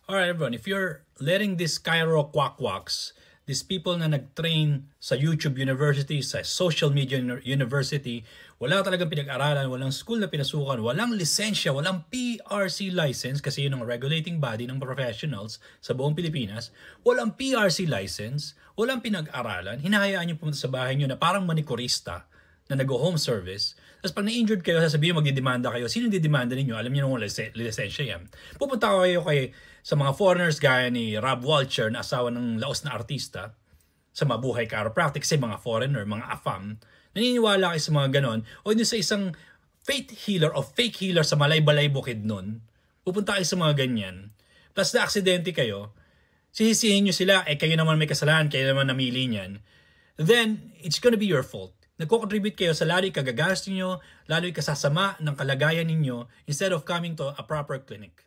Alright everyone, if you're letting these Cairo quackwacks, these people na nag-train sa YouTube University, sa social media university, wala talagang pinag-aralan, walang school na pinasukan, walang lisensya, walang PRC license, kasi yun ang regulating body ng professionals sa buong Pilipinas, walang PRC license, walang pinag-aralan, hinahayaan nyo pumunta sa bahay nyo na parang manikurista, na nag-home service. Tapos pag na-injured kayo, sasabihin magdidemanda kayo. Sino didemanda ninyo? Alam niyo nung lisensya yan. Pupunta kayo sa mga foreigners gaya ni Rob Walcher na asawa ng laos na artista sa Mabuhay Chiropractic kasi mga foreigner, mga AFAM. Naniniwala kayo sa mga ganon. O hindi sa isang faith healer o fake healer sa Malay-Balay Bukidnon. Pupunta kayo sa mga ganyan. Plus na aksidente kayo. Sisisihin nyo sila, kayo naman may kasalanan, kayo naman namili niyan. Then, it's gonna be your fault. Nagko-contribute kayo sa lalo'y kagagastos nyo, lalo'y kasasama ng kalagayan ninyo instead of coming to a proper clinic.